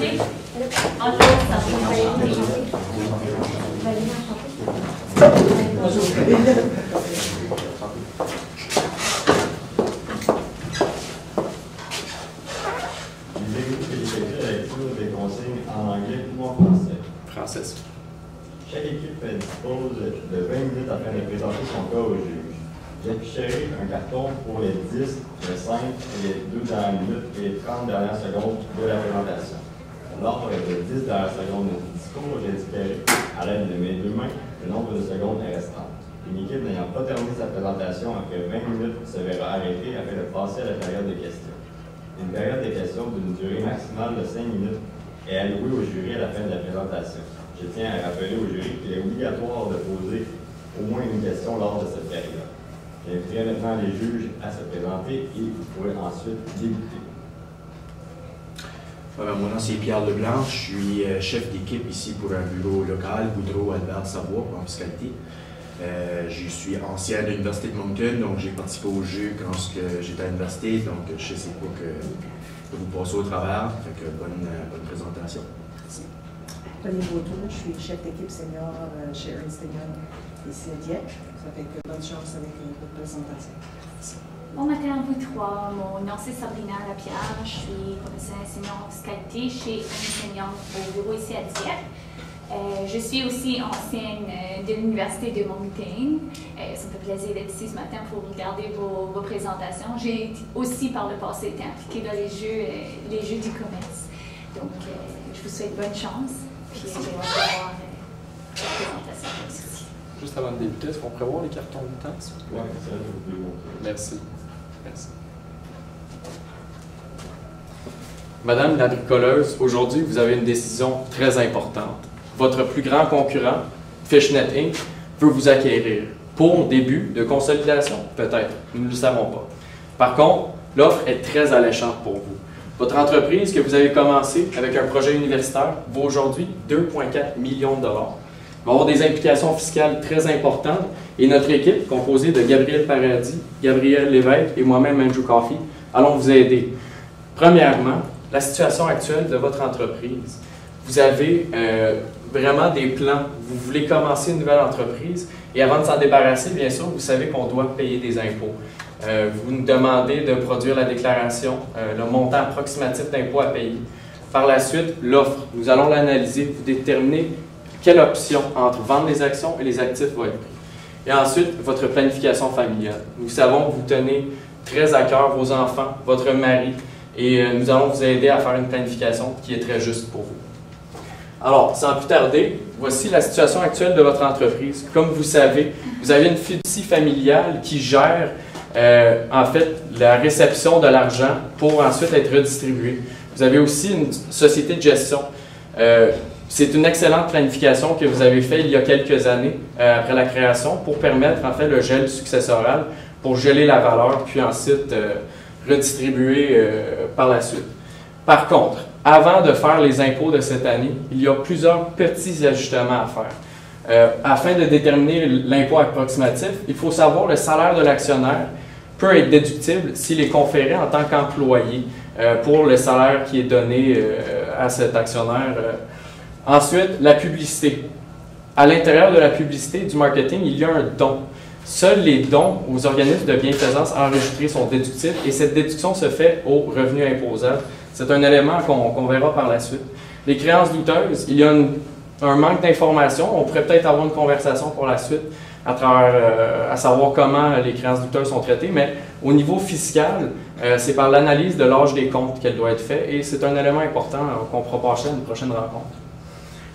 chanter. Bonjour, des consignes en anglais ou en français. Français. Chaque équipe dispose de 20 minutes afin de présenter son cas au juge. J'afficherai un carton pour les 10, les 5 et les 2 dernières minutes et les 30 dernières secondes de la présentation. Lors des 10 dernières secondes du discours, j'indiquerai à l'aide de mes deux mains le nombre de secondes restantes. Une équipe n'ayant pas terminé sa présentation après 20 minutes se verra arrêtée afin de passer à la période de questions. Une période de questions d'une durée maximale de 5 minutes est allouée au jury à la fin de la présentation. Je tiens à rappeler au jury qu'il est obligatoire de poser au moins une question lors de cette période. J'inviterai maintenant les juges à se présenter et vous pourrez ensuite débuter. Mon nom c'est Pierre Leblanc, je suis chef d'équipe ici pour un bureau local, Boudreau, Albert, Savoie, en fiscalité. Je suis ancien de l'Université de Moncton, donc j'ai participé au jeu quand j'étais à l'université, donc je sais quoi que vous passez au travers. Fait que bonne présentation. Merci. Pauline Baudreau, je suis chef d'équipe senior chez Ernst & Young ici à Dieppe. Ça fait que bonne chance avec votre présentation. Merci. Bon matin à vous trois. Mon nom c'est Sabrina Lapierre. Je suis commissaire senior en fiscalité chez Ernst & Young au bureau ici à Dieppe. Je suis aussi ancienne de l'Université de Moncton. Ça me fait plaisir d'être ici ce matin pour regarder vos présentations. J'ai aussi par le passé été impliquée dans les jeux du commerce. Donc, je vous souhaite bonne chance. Puis, j'ai hâte de voir la présentation. Juste avant de débuter, est-ce qu'on prévoit les cartons de temps? Oui, ça, je vous le montrer. Merci. Merci. Madame la bricoleuse, aujourd'hui, vous avez une décision très importante. Votre plus grand concurrent, Fishnet Inc., veut vous acquérir. Pour début de consolidation, peut-être. Nous ne le savons pas. Par contre, l'offre est très alléchante pour vous. Votre entreprise que vous avez commencé avec un projet universitaire vaut aujourd'hui 2,4 millions de dollars. Il va avoir des implications fiscales très importantes et notre équipe, composée de Gabriel Paradis, Gabriel Lévesque et moi-même, Andrew Coffey, allons vous aider. Premièrement, la situation actuelle de votre entreprise. Vous avez vraiment des plans. Vous voulez commencer une nouvelle entreprise et avant de s'en débarrasser, bien sûr, vous savez qu'on doit payer des impôts. Vous nous demandez de produire la déclaration, le montant approximatif d'impôts à payer. Par la suite, l'offre. Nous allons l'analyser, vous déterminer quelle option entre vendre les actions et les actifs va être prise. Et ensuite, votre planification familiale. Nous savons que vous tenez très à cœur vos enfants, votre mari, et nous allons vous aider à faire une planification qui est très juste pour vous. Alors, sans plus tarder, voici la situation actuelle de votre entreprise. Comme vous savez, vous avez une fiducie familiale qui gère en fait la réception de l'argent pour ensuite être redistribué. Vous avez aussi une société de gestion. C'est une excellente planification que vous avez faite il y a quelques années après la création pour permettre en fait le gel successoral pour geler la valeur puis ensuite redistribuer par la suite. Par contre, avant de faire les impôts de cette année, il y a plusieurs petits ajustements à faire. Afin de déterminer l'impôt approximatif, il faut savoir le salaire de l'actionnaire peut être déductible s'il est conféré en tant qu'employé pour le salaire qui est donné à cet actionnaire. Ensuite, la publicité. À l'intérieur de la publicité du marketing, il y a un don. Seuls les dons aux organismes de bienfaisance enregistrés sont déductibles et cette déduction se fait au revenu imposable. C'est un élément qu'on verra par la suite. Les créances douteuses, il y a un manque d'informations. On pourrait peut-être avoir une conversation pour la suite à savoir comment les créances douteuses sont traitées, mais au niveau fiscal, c'est par l'analyse de l'âge des comptes qu'elle doit être faite et c'est un élément important qu'on pourra passer à une prochaine rencontre.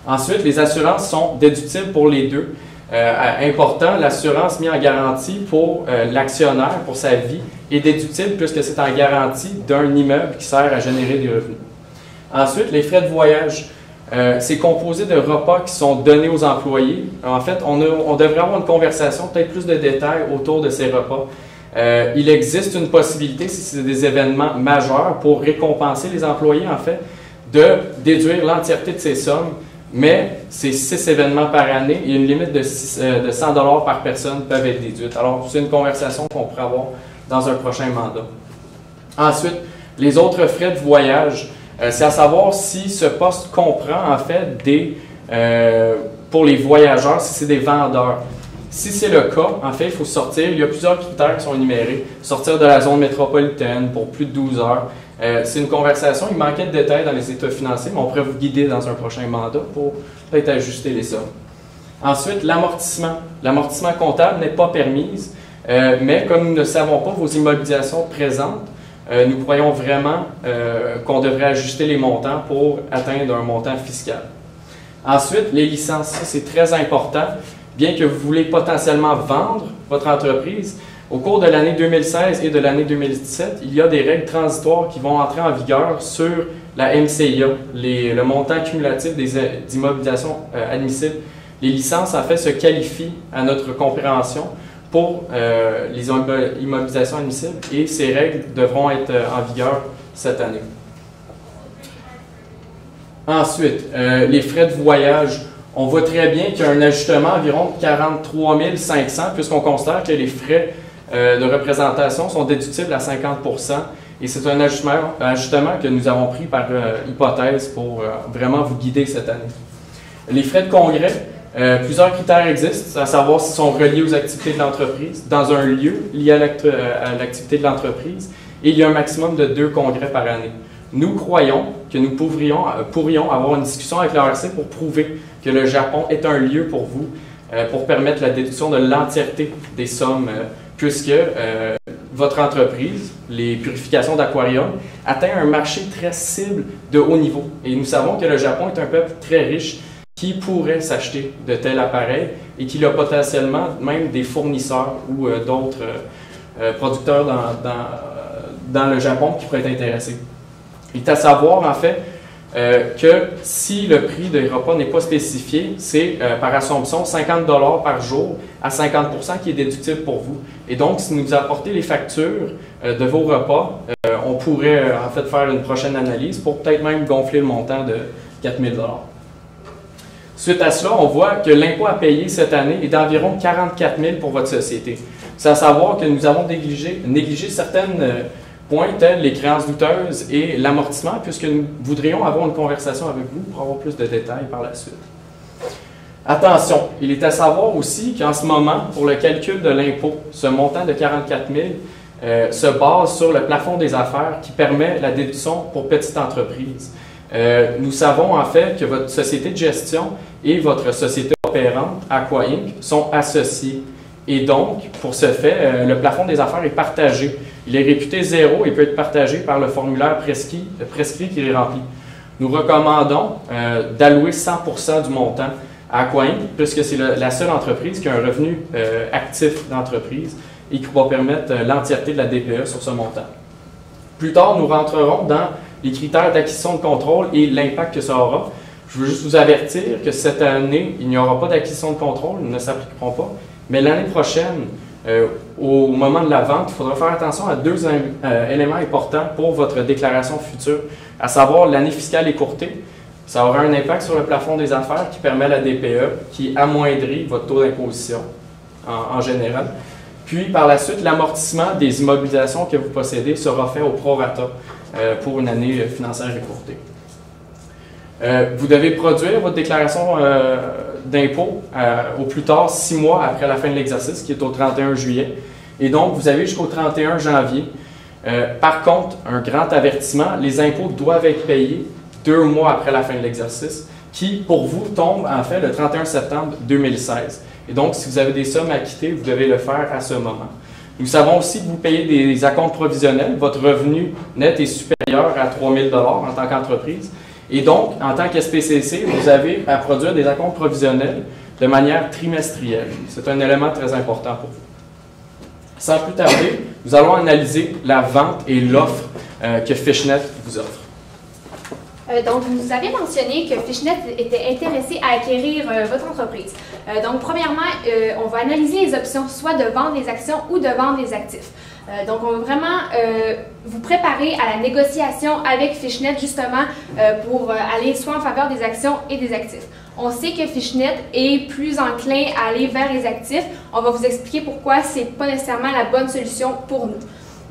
Ensuite, les assurances sont déductibles pour les deux. Important, l'assurance mise en garantie pour l'actionnaire, pour sa vie, est déductible puisque c'est en garantie d'un immeuble qui sert à générer des revenus. Ensuite, les frais de voyage. C'est composé de repas qui sont donnés aux employés. En fait, on devrait avoir une conversation, peut-être plus de détails autour de ces repas. Il existe une possibilité, si c'est des événements majeurs, pour récompenser les employés, en fait, de déduire l'entièreté de ces sommes. Mais c'est 6 événements par année et une limite de 100 $ par personne peuvent être déduites. Alors, c'est une conversation qu'on pourrait avoir dans un prochain mandat. Ensuite, les autres frais de voyage. c'est à savoir si ce poste comprend en fait pour les voyageurs, si c'est des vendeurs. Si c'est le cas, en fait, il faut sortir. Il y a plusieurs critères qui sont énumérés. Sortir de la zone métropolitaine pour plus de 12 heures. C'est une conversation. Il manquait de détails dans les états financiers, mais on pourrait vous guider dans un prochain mandat pour peut-être ajuster les sommes. Ensuite, l'amortissement. L'amortissement comptable n'est pas permise, mais comme nous ne savons pas vos immobilisations présentes, nous croyons vraiment qu'on devrait ajuster les montants pour atteindre un montant fiscal. Ensuite, les licences. Ça, c'est très important. Bien que vous voulez potentiellement vendre votre entreprise, au cours de l'année 2016 et de l'année 2017, il y a des règles transitoires qui vont entrer en vigueur sur la MCIA, le montant cumulatif des immobilisations admissibles. Les licences, en fait, se qualifient à notre compréhension pour les immobilisations admissibles et ces règles devront être en vigueur cette année. Ensuite, les frais de voyage. On voit très bien qu'il y a un ajustement environ de 43 500 puisqu'on considère que les frais de représentation sont déductibles à 50 et c'est un ajustement que nous avons pris par hypothèse pour vraiment vous guider cette année. Les frais de congrès, plusieurs critères existent, à savoir s'ils sont reliés aux activités de l'entreprise, dans un lieu lié à l'activité de l'entreprise, et il y a un maximum de 2 congrès par année. Nous croyons que nous pourrions avoir une discussion avec l'ARC pour prouver que le Japon est un lieu pour vous, pour permettre la déduction de l'entièreté des sommes, puisque votre entreprise, les purifications d'aquarium, atteint un marché très cible de haut niveau. Et nous savons que le Japon est un peuple très riche qui pourrait s'acheter de tels appareils et qu'il a potentiellement même des fournisseurs ou d'autres producteurs dans le Japon qui pourraient être intéressés. Il est à savoir, en fait, que si le prix des repas n'est pas spécifié, c'est par assomption 50 $ par jour à 50 % qui est déductible pour vous. Et donc, si nous apportez les factures de vos repas, on pourrait en fait faire une prochaine analyse pour peut-être même gonfler le montant de 4 000 $. Suite à cela, on voit que l'impôt à payer cette année est d'environ 44 000 pour votre société. C'est à savoir que nous avons négligé certaines points tels les créances douteuses et l'amortissement, puisque nous voudrions avoir une conversation avec vous pour avoir plus de détails par la suite. Attention, il est à savoir aussi qu'en ce moment, pour le calcul de l'impôt, ce montant de 44 000 se base sur le plafond des affaires qui permet la déduction pour petite entreprise. Nous savons en fait que votre société de gestion et votre société opérante, Aqua Inc., sont associés. Et donc, pour ce fait, le plafond des affaires est partagé. Il est réputé 0 et peut être partagé par le formulaire prescrit qui est rempli. Nous recommandons d'allouer 100 % du montant à Aqua Inc., puisque c'est la seule entreprise qui a un revenu actif d'entreprise et qui va permettre l'entièreté de la DPE sur ce montant. Plus tard, nous rentrerons dans les critères d'acquisition de contrôle et l'impact que ça aura. Je veux juste vous avertir que cette année, il n'y aura pas d'acquisition de contrôle, ils ne s'appliqueront pas. Mais l'année prochaine, au moment de la vente, il faudra faire attention à 2 éléments importants pour votre déclaration future, à savoir l'année fiscale écourtée. Ça aura un impact sur le plafond des affaires qui permet la DPE, qui amoindrit votre taux d'imposition en général. Puis, par la suite, l'amortissement des immobilisations que vous possédez sera fait au prorata pour une année financière écourtée. Vous devez produire votre déclaration d'impôt au plus tard 6 mois après la fin de l'exercice, qui est au 31 juillet. Et donc, vous avez jusqu'au 31 janvier. Par contre, un grand avertissement, les impôts doivent être payés 2 mois après la fin de l'exercice, qui, pour vous, tombe en fait le 31 septembre 2016. Et donc, si vous avez des sommes à quitter, vous devez le faire à ce moment. Nous savons aussi que vous payez des acomptes provisionnels. Votre revenu net est supérieur à 3 000 $ en tant qu'entreprise. Et donc, en tant qu'SPCC, vous avez à produire des acomptes provisionnels de manière trimestrielle. C'est un élément très important pour vous. Sans plus tarder, nous allons analyser la vente et l'offre que Fishnet vous offre. Donc, vous avez mentionné que Fishnet était intéressé à acquérir votre entreprise. Donc, premièrement, on va analyser les options, soit de vendre les actions ou de vendre les actifs. Donc, on va vraiment vous préparer à la négociation avec Fishnet, justement, pour aller soit en faveur des actions et des actifs. On sait que Fishnet est plus enclin à aller vers les actifs. On va vous expliquer pourquoi ce n'est pas nécessairement la bonne solution pour nous.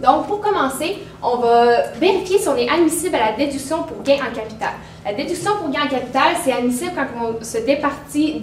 Donc, pour commencer, on va vérifier si on est admissible à la déduction pour gain en capital. La déduction pour gain en capital, c'est admissible quand on se départit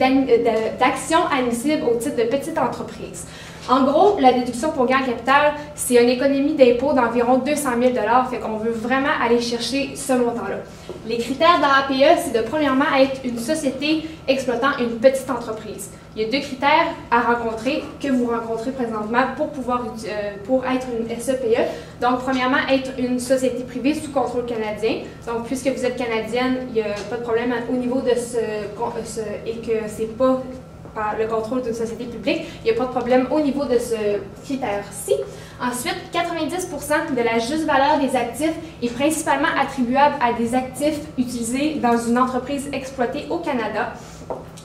d'actions admissibles au titre de petite entreprise. En gros, la déduction pour gain en capital, c'est une économie d'impôt d'environ 200 000 $, fait qu'on veut vraiment aller chercher ce montant-là. Les critères de l'APE, c'est de premièrement être une société exploitant une petite entreprise. Il y a 2 critères à rencontrer, que vous rencontrez présentement pour être une SEPE. Donc, premièrement, être une société privée sous contrôle canadien. Donc, puisque vous êtes canadienne, il n'y a pas de problème au niveau de et que c'est pas par le contrôle d'une société publique, il n'y a pas de problème au niveau de ce critère-ci. Ensuite, 90% de la juste valeur des actifs est principalement attribuable à des actifs utilisés dans une entreprise exploitée au Canada.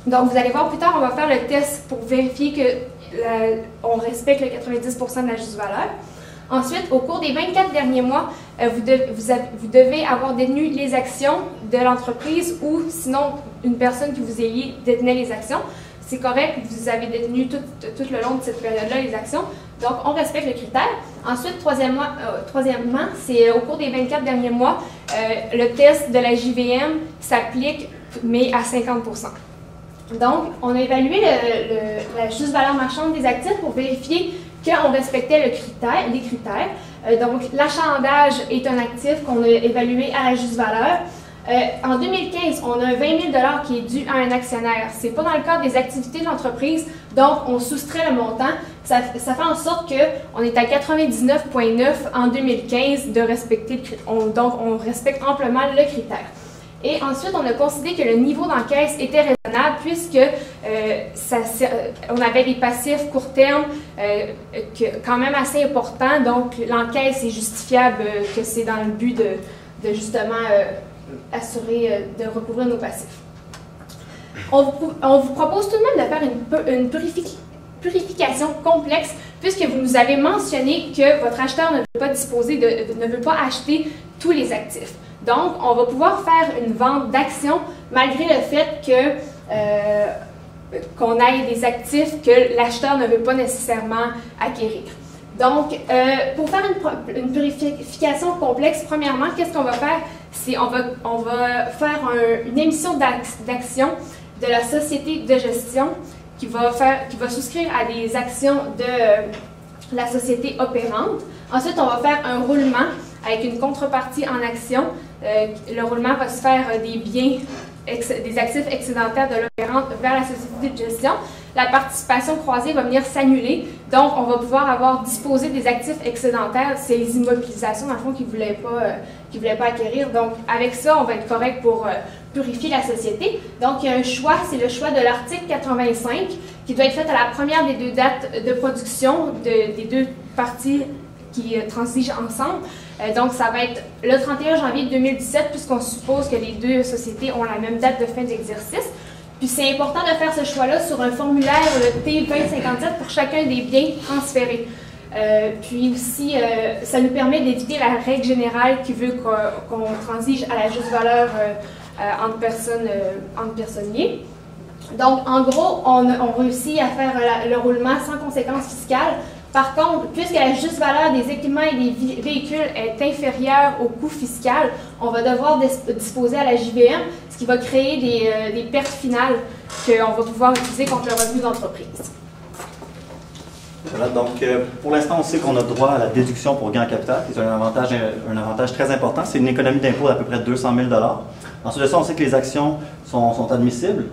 Donc, vous allez voir plus tard, on va faire le test pour vérifier qu'on respecte le 90% de la juste valeur. Ensuite, au cours des 24 derniers mois, vous devez avoir détenu les actions de l'entreprise ou sinon une personne que vous ayez détenait les actions. C'est correct, vous avez détenu tout le long de cette période-là les actions. Donc, on respecte le critère. Ensuite, troisièmement, c'est au cours des 24 derniers mois, le test de la JVM s'applique, mais à 50%. Donc, on a évalué la juste valeur marchande des actifs pour vérifier qu'on respectait les critères. Donc, l'achalandage est un actif qu'on a évalué à la juste valeur. En 2015, on a 20 000 $ qui est dû à un actionnaire. Ce n'est pas dans le cadre des activités de l'entreprise, donc on soustrait le montant. Ça fait en sorte qu'on est à 99,9 en 2015 de respecter donc on respecte amplement le critère. Et ensuite, on a considéré que le niveau d'encaisse était raisonnable puisque on avait des passifs court terme quand même assez importants, donc l'encaisse est justifiable que c'est dans le but de justement assurer de recouvrir nos passifs. On vous propose tout de même de faire une purification complexe puisque vous nous avez mentionné que votre acheteur ne veut pas acheter tous les actifs. Donc, on va pouvoir faire une vente d'actions malgré le fait qu'on ait des actifs que l'acheteur ne veut pas nécessairement acquérir. Donc, pour faire une purification complexe, premièrement, qu'est-ce qu'on va faire? C'est on va faire une émission d'actions de la société de gestion qui va souscrire à des actions de la société opérante. Ensuite, on va faire un roulement avec une contrepartie en actions. Le roulement va se faire des actifs excédentaires de l'opérante vers la société de gestion. La participation croisée va venir s'annuler, donc on va pouvoir disposer des actifs excédentaires, c'est les immobilisations dans le fond qu'ils ne voulaient pas acquérir. Donc avec ça, on va être correct pour purifier la société. Donc il y a un choix, c'est le choix de l'article 85 qui doit être fait à la première des 2 dates de production des 2 parties qui transigent ensemble. Donc, ça va être le 31 janvier 2017, puisqu'on suppose que les 2 sociétés ont la même date de fin d'exercice. Puis, c'est important de faire ce choix-là sur un formulaire, le T2057, pour chacun des biens transférés. Puis aussi, ça nous permet d'éviter la règle générale qui veut qu'on transige à la juste valeur entre personnes liées. Donc, en gros, on réussit à faire le roulement sans conséquences fiscales. Par contre, puisque la juste valeur des équipements et des véhicules est inférieure au coût fiscal, on va devoir disposer à la JVM, ce qui va créer des pertes finales qu'on va pouvoir utiliser contre le revenu d'entreprise. Voilà, donc pour l'instant, on sait qu'on a droit à la déduction pour gain en capital, qui est un avantage très important. C'est une économie d'impôt d'à peu près 200 000 $. Ensuite de ça, on sait que les actions sont admissibles.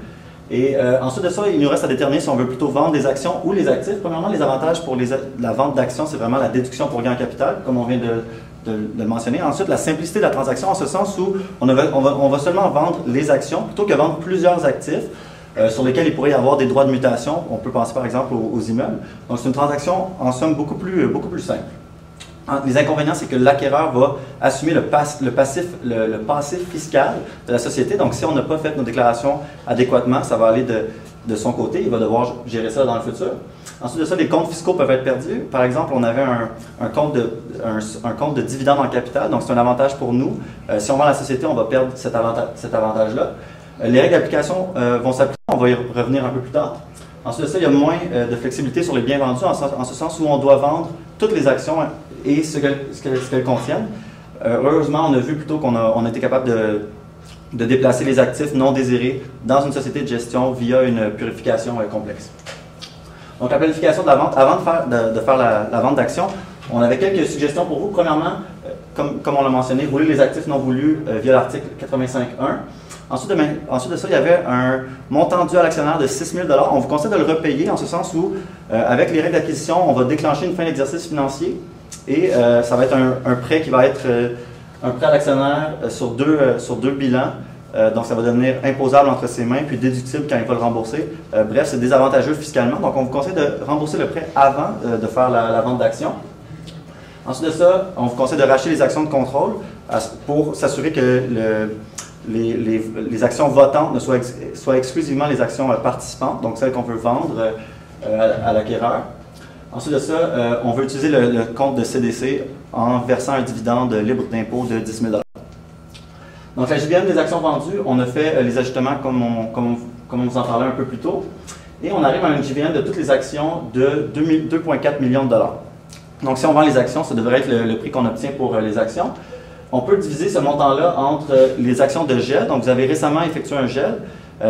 Et ensuite de ça, il nous reste à déterminer si on veut plutôt vendre des actions ou les actifs. Premièrement, les avantages pour la vente d'actions, c'est vraiment la déduction pour gain en capital, comme on vient de le mentionner. Ensuite, la simplicité de la transaction, en ce sens où on va seulement vendre les actions plutôt que vendre plusieurs actifs sur lesquels il pourrait y avoir des droits de mutation. On peut penser par exemple aux immeubles. Donc, c'est une transaction en somme beaucoup plus simple. Les inconvénients, c'est que l'acquéreur va assumer le passif fiscal de la société. Donc, si on n'a pas fait nos déclarations adéquatement, ça va aller de son côté. Il va devoir gérer ça dans le futur. Ensuite de ça, les comptes fiscaux peuvent être perdus. Par exemple, on avait un compte de dividende en capital. Donc, c'est un avantage pour nous. Si on vend la société, on va perdre cet avantage-là. Les règles d'application vont s'appliquer. On va y revenir un peu plus tard. Ensuite de ça, il y a moins de flexibilité sur les biens vendus, en ce sens où on doit vendre toutes les actions et ce qu'elles contiennent. Heureusement, on a vu plutôt qu'on a été capable de déplacer les actifs non désirés dans une société de gestion via une purification complexe. Donc, la planification de la vente, avant de faire la vente d'actions, on avait quelques suggestions pour vous. Premièrement, comme on l'a mentionné, rouler les actifs non voulus via l'article 85.1. Ensuite de ça, il y avait un montant dû à l'actionnaire de 6 000 $. On vous conseille de le repayer en ce sens où, avec les règles d'acquisition, on va déclencher une fin d'exercice financier et ça va être un prêt qui va être un prêt à l'actionnaire sur deux bilans. Donc, ça va devenir imposable entre ses mains, puis déductible quand il va le rembourser. Bref, c'est désavantageux fiscalement. Donc, on vous conseille de rembourser le prêt avant de faire la vente d'actions. Ensuite de ça, on vous conseille de racheter les actions de contrôle pour s'assurer que les actions votantes ne soient exclusivement les actions participantes, donc celles qu'on veut vendre à l'acquéreur. Ensuite de ça, on veut utiliser le compte de CDC en versant un dividende libre d'impôt de 10 000 $. Donc, la JVM des actions vendues, on a fait les ajustements comme on vous en parlait un peu plus tôt. Et on arrive à une JVM de toutes les actions de 2,4 millions de $. Donc, si on vend les actions, ça devrait être le prix qu'on obtient pour les actions. On peut diviser ce montant-là entre les actions de gel. Donc, vous avez récemment effectué un gel.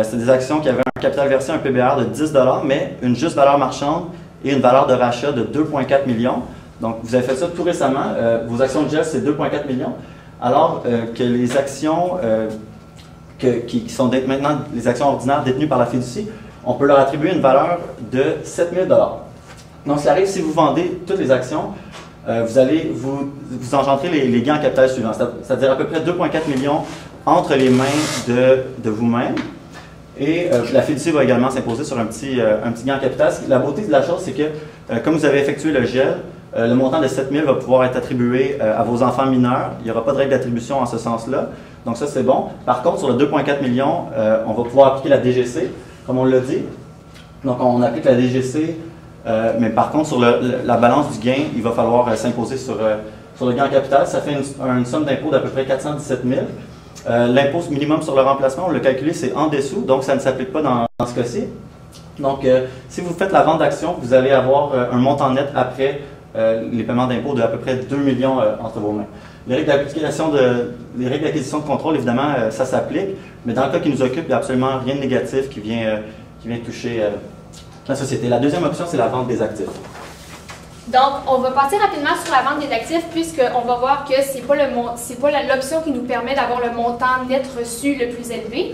C'est des actions qui avaient un capital versé, un PBR de 10 $, mais une juste valeur marchande et une valeur de rachat de 2,4 millions. Donc, vous avez fait ça tout récemment. Vos actions de gel, c'est 2,4 millions. Alors que les actions qui sont maintenant les actions ordinaires détenues par la fiducie, on peut leur attribuer une valeur de 7 000 $. Donc, ça arrive si vous vendez toutes les actions, vous engendrez les gains en capital suivants, c'est-à-dire à peu près 2,4 millions entre les mains de vous-même. Et la fiducie va également s'imposer sur un petit gain en capital. La beauté de la chose, c'est que comme vous avez effectué le gel, le montant de 7 000 va pouvoir être attribué à vos enfants mineurs. Il n'y aura pas de règle d'attribution en ce sens-là. Donc ça, c'est bon. Par contre, sur le 2,4 millions, on va pouvoir appliquer la DGC, comme on l'a dit. Donc, on applique la DGC, mais par contre, sur la balance du gain, il va falloir s'imposer sur le gain en capital. Ça fait une somme d'impôt d'à peu près 417 000. L'impôt minimum sur le remplacement, on l'a calculé, c'est en dessous, donc ça ne s'applique pas dans ce cas-ci. Donc, si vous faites la vente d'actions, vous allez avoir un montant net après les paiements d'impôts de à peu près 2 millions entre vos mains. Les règles d'acquisition de contrôle, évidemment, ça s'applique, mais dans le cas qui nous occupe, il n'y a absolument rien de négatif qui vient toucher la société. La deuxième option, c'est la vente des actifs. Donc, on va passer rapidement sur la vente des actifs puisqu'on va voir que ce n'est pas l'option qui nous permet d'avoir le montant net reçu le plus élevé.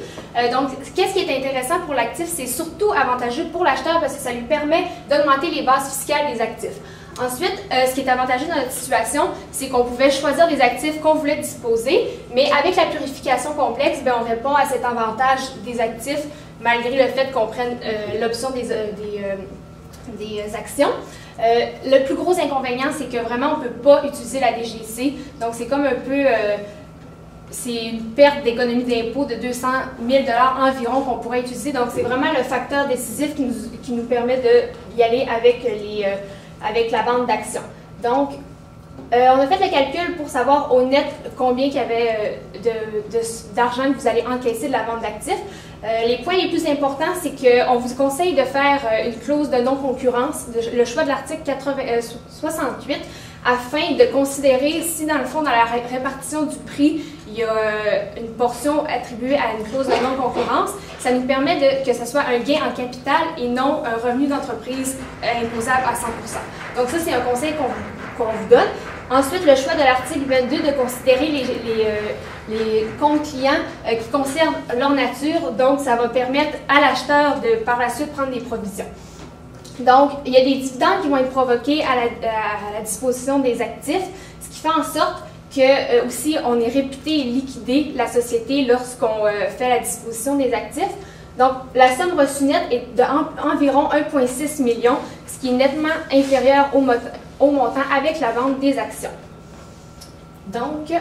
Donc, qu'est-ce qui est intéressant pour l'actif? C'est surtout avantageux pour l'acheteur parce que ça lui permet d'augmenter les bases fiscales des actifs. Ensuite, ce qui est avantageux dans notre situation, c'est qu'on pouvait choisir des actifs qu'on voulait disposer, mais avec la purification complexe, bien, on répond à cet avantage des actifs malgré le fait qu'on prenne l'option des actions. Le plus gros inconvénient, c'est que vraiment, on ne peut pas utiliser la DGC. Donc, c'est comme un peu... c'est une perte d'économie d'impôt de 200 000 $ environ qu'on pourrait utiliser. Donc, c'est vraiment le facteur décisif qui nous permet d'y aller avec la vente d'actions. Donc, on a fait le calcul pour savoir au net combien il y avait d'argent que vous allez encaisser de la vente d'actifs. Les points les plus importants, c'est qu'on vous conseille de faire une clause de non-concurrence, le choix de l'article 68, afin de considérer si, dans le fond, dans la répartition du prix, il y a une portion attribuée à une clause de non-concurrence. Ça nous permet que ce soit un gain en capital et non un revenu d'entreprise imposable à 100%. Donc ça, c'est un conseil qu'on vous donne. Ensuite, le choix de l'article 22 de considérer les comptes clients qui concernent leur nature. Donc, ça va permettre à l'acheteur de, par la suite, prendre des provisions. Donc, il y a des dividendes qui vont être provoqués à la disposition des actifs, ce qui fait en sorte que aussi on est réputé liquider la société lorsqu'on fait la disposition des actifs. Donc, la somme reçue nette est d'environ 1,6 million, ce qui est nettement inférieur au montant avec la vente des actions. Donc,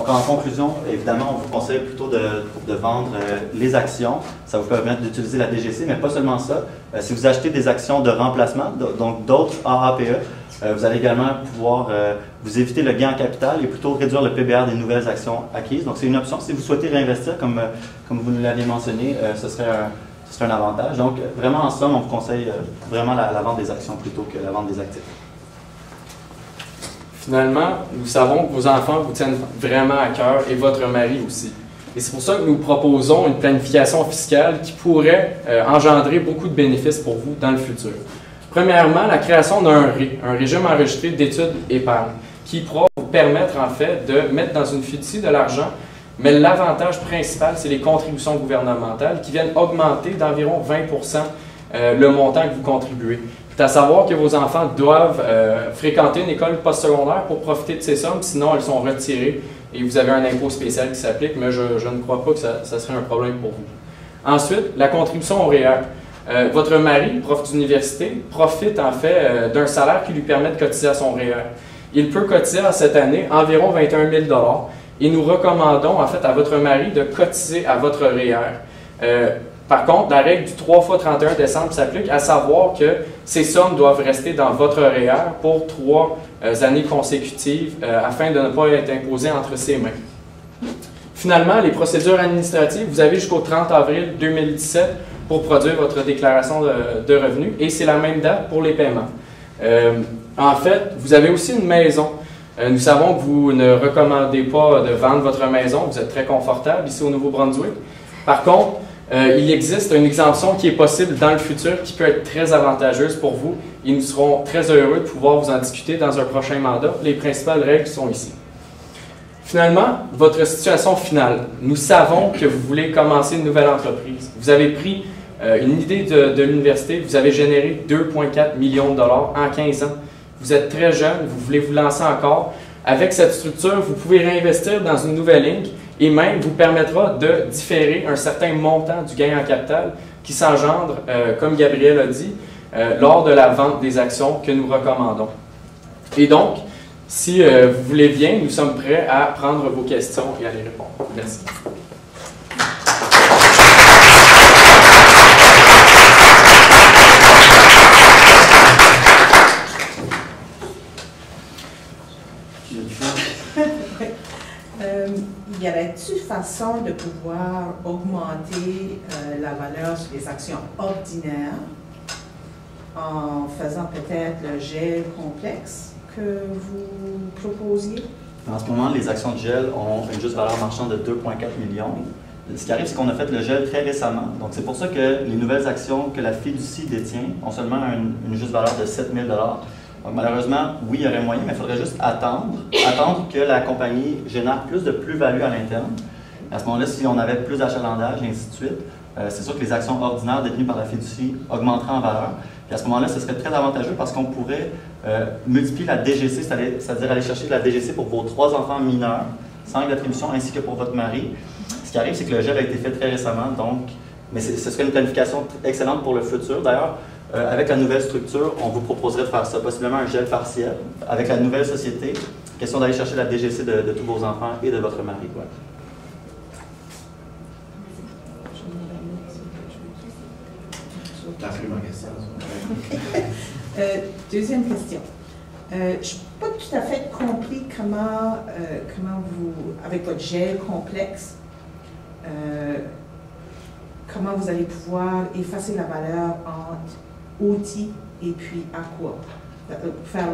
en conclusion, évidemment, on vous conseille plutôt de vendre les actions. Ça vous permet d'utiliser la DGC, mais pas seulement ça. Si vous achetez des actions de remplacement, donc d'autres AAPE, vous allez également pouvoir vous éviter le gain en capital et plutôt réduire le PBR des nouvelles actions acquises. Donc, c'est une option. Si vous souhaitez réinvestir, comme vous nous l'aviez mentionné, ce serait un avantage. Donc, vraiment, en somme, on vous conseille vraiment la vente des actions plutôt que la vente des actifs. Finalement, nous savons que vos enfants vous tiennent vraiment à cœur et votre mari aussi. Et c'est pour ça que nous proposons une planification fiscale qui pourrait engendrer beaucoup de bénéfices pour vous dans le futur. Premièrement, la création d'un un régime enregistré d'études épargne, qui pourra vous permettre en fait de mettre dans une fiducie de l'argent, mais l'avantage principal, c'est les contributions gouvernementales qui viennent augmenter d'environ 20% le montant que vous contribuez. C'est à savoir que vos enfants doivent fréquenter une école postsecondaire pour profiter de ces sommes, sinon elles sont retirées et vous avez un impôt spécial qui s'applique, mais je ne crois pas que ça serait un problème pour vous. Ensuite, la contribution au REER. Votre mari, prof d'université, profite en fait d'un salaire qui lui permet de cotiser à son REER. Il peut cotiser à cette année environ 21 000 $ et nous recommandons en fait à votre mari de cotiser à votre REER. Par contre, la règle du 3 fois 31 décembre s'applique, à savoir que ces sommes doivent rester dans votre REER pour 3 années consécutives afin de ne pas être imposées entre ses mains. Finalement, les procédures administratives, vous avez jusqu'au 30 avril 2017 pour produire votre déclaration de revenus et c'est la même date pour les paiements. En fait, vous avez aussi une maison. Nous savons que vous ne recommandez pas de vendre votre maison, vous êtes très confortable ici au Nouveau-Brunswick. Par contre, il existe une exemption qui est possible dans le futur qui peut être très avantageuse pour vous et nous serons très heureux de pouvoir vous en discuter dans un prochain mandat. Les principales règles sont ici. Finalement, votre situation finale. Nous savons que vous voulez commencer une nouvelle entreprise. Vous avez pris une idée de l'université, vous avez généré 2,4 millions de dollars en 15 ans. Vous êtes très jeune, vous voulez vous lancer encore. Avec cette structure, vous pouvez réinvestir dans une nouvelle ligne et même vous permettra de différer un certain montant du gain en capital qui s'engendre, comme Gabriel a dit, lors de la vente des actions que nous recommandons. Et donc, si vous voulez bien, nous sommes prêts à prendre vos questions et à les répondre. Merci. Y aurait-il façon de pouvoir augmenter la valeur sur les actions ordinaires en faisant peut-être le gel complexe que vous proposiez? En ce moment, les actions de gel ont une juste valeur marchande de 2,4 millions. Ce qui arrive, c'est qu'on a fait le gel très récemment. Donc, c'est pour ça que les nouvelles actions que la fiducie détient ont seulement une juste valeur de 7 000 $. Donc, malheureusement, oui, il y aurait moyen, mais il faudrait juste attendre que la compagnie génère plus de plus-value à l'interne. À ce moment-là, si on avait plus d'achalandage et ainsi de suite, c'est sûr que les actions ordinaires détenues par la fiducie augmenteraient en valeur. Puis à ce moment-là, ce serait très avantageux parce qu'on pourrait multiplier la DGC, c'est-à-dire aller chercher de la DGC pour vos 3 enfants mineurs, sans d'attribution, ainsi que pour votre mari. Ce qui arrive, c'est que le gel a été fait très récemment, donc, mais ce serait une planification excellente pour le futur. D'ailleurs, avec la nouvelle structure, on vous proposerait de faire ça, possiblement un gel partiel. Avec la nouvelle société, question d'aller chercher la DGC de tous vos enfants et de votre mari. Ouais. La plus ma question. Deuxième question. Je n'ai pas tout à fait compris comment vous, avec votre gel complexe, comment vous allez pouvoir effacer la valeur entre outils et puis aqua. Faire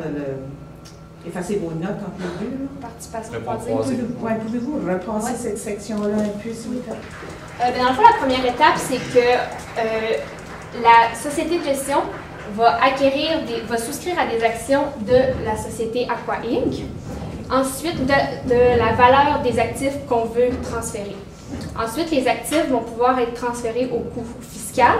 effacer vos notes entre les deux. Participation croisée. Pouvez-vous repasser cette section-là un peu, s'il vous plaît? Dans le fond, la première étape, c'est que la société de gestion va souscrire à des actions de la société Aqua Inc. Ensuite, de la valeur des actifs qu'on veut transférer. Ensuite, les actifs vont pouvoir être transférés au coût fiscal.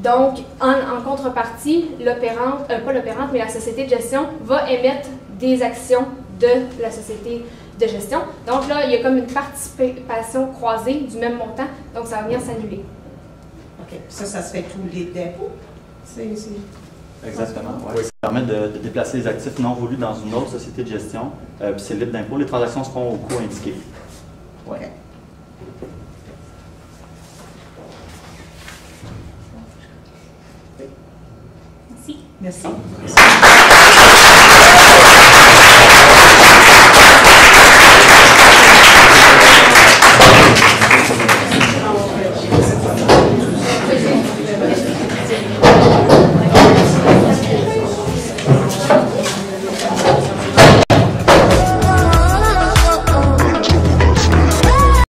Donc, en contrepartie, pas l'opérante, mais la société de gestion va émettre des actions de la société de gestion. Donc là, il y a comme une participation croisée du même montant, donc ça va venir s'annuler. OK. Ça se fait tous les dépôts? Exactement. Ouais. Ça permet de déplacer les actifs non voulus dans une autre société de gestion. Puis c'est libre d'impôt. Les transactions se font au coût indiqué. Ouais. OK. Merci. Merci.